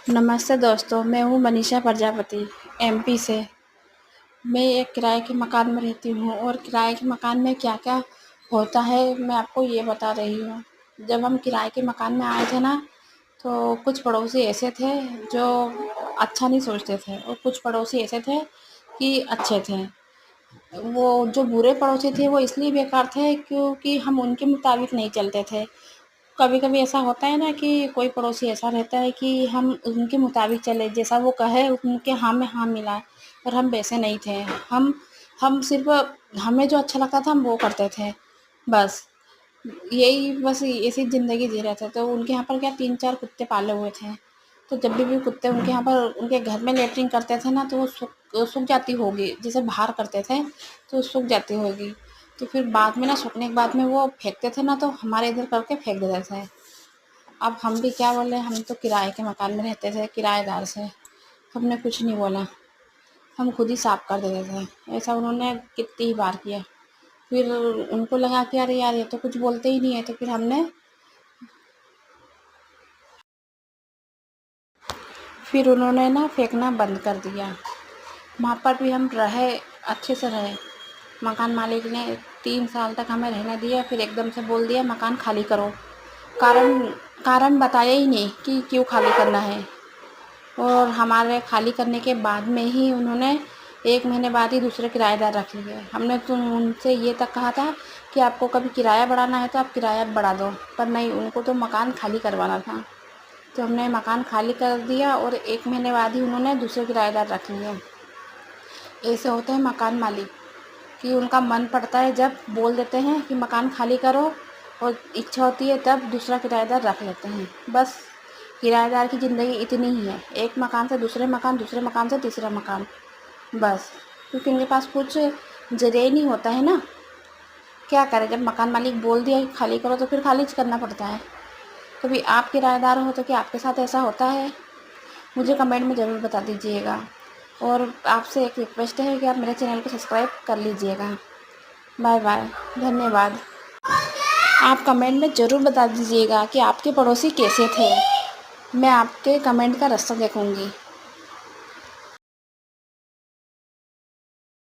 नमस्ते दोस्तों, मैं हूँ मनीषा प्रजापति एमपी से। मैं एक किराए के मकान में रहती हूँ और किराए के मकान में क्या-क्या होता है मैं आपको ये बता रही हूँ। जब हम किराए के मकान में आए थे ना, तो कुछ पड़ोसी ऐसे थे जो अच्छा नहीं सोचते थे और कुछ पड़ोसी ऐसे थे कि अच्छे थे। वो जो बुरे पड़ोसी थे वो इसलिए बेकार थे क्योंकि हम उनके मुताबिक नहीं चलते थे। कभी-कभी ऐसा होता है ना कि कोई पड़ोसी ऐसा रहता है कि हम उनके मुताबिक चले, जैसा वो कहे उनके हाँ में हाँ मिलाएँ, पर हम वैसे नहीं थे। हम सिर्फ़ हमें जो अच्छा लगता था हम वो करते थे, बस। बस ऐसी ज़िंदगी जी रहे थे। तो उनके यहाँ पर क्या 3-4 कुत्ते पाले हुए थे। तो जब भी कुत्ते उनके यहाँ पर उनके घर में लैट्रिन करते थे ना, तो वो सूख जाती होगी, जैसे बाहर करते थे, तो सूख जाती होगी। तो फिर बाद में ना सूखने के बाद में वो फेंकते थे ना, तो हमारे इधर करके फेंक देते थे। अब हम भी क्या बोले, हम तो किराए के मकान में रहते थे किराएदार से, हमने कुछ नहीं बोला, हम खुद ही साफ कर देते थे। ऐसा उन्होंने कितनी ही बार किया। फिर उनको लगा कि अरे यार ये तो कुछ बोलते ही नहीं है, तो फिर उन्होंने ना फेंकना बंद कर दिया। वहाँ पर भी हम रहे, अच्छे से रहे। मकान मालिक ने 3 साल तक हमें रहने दिया, फिर एकदम से बोल दिया मकान खाली करो। कारण कारण बताया ही नहीं कि क्यों खाली करना है। और हमारे खाली करने के बाद में ही उन्होंने 1 महीने बाद ही दूसरे किराएदार रख लिए। हमने तो उनसे ये तक कहा था कि आपको कभी किराया बढ़ाना है तो आप किराया बढ़ा दो, पर नहीं, उनको तो मकान खाली करवाना था। तो हमने मकान खाली कर दिया और 1 महीने बाद ही उन्होंने दूसरे किराएदार रख लिए। ऐसे होते हैं मकान मालिक कि उनका मन पड़ता है जब बोल देते हैं कि मकान खाली करो, और इच्छा होती है तब दूसरा किराएदार रख लेते हैं। बस किराएदार की ज़िंदगी इतनी ही है, एक मकान से दूसरे मकान, दूसरे मकान से तीसरा मकान, बस। क्योंकि उनके पास कुछ ज़रिया ही नहीं होता है ना, क्या करें, जब मकान मालिक बोल दिया कि खाली करो तो फिर खाली करना पड़ता है। कभी आप किराएदार हो तो क्या आपके साथ ऐसा होता है? मुझे कमेंट में ज़रूर बता दीजिएगा। और आपसे एक रिक्वेस्ट है कि आप मेरे चैनल को सब्सक्राइब कर लीजिएगा। बाय बाय, धन्यवाद। आप कमेंट में ज़रूर बता दीजिएगा कि आपके पड़ोसी कैसे थे। मैं आपके कमेंट का रास्ता देखूँगी।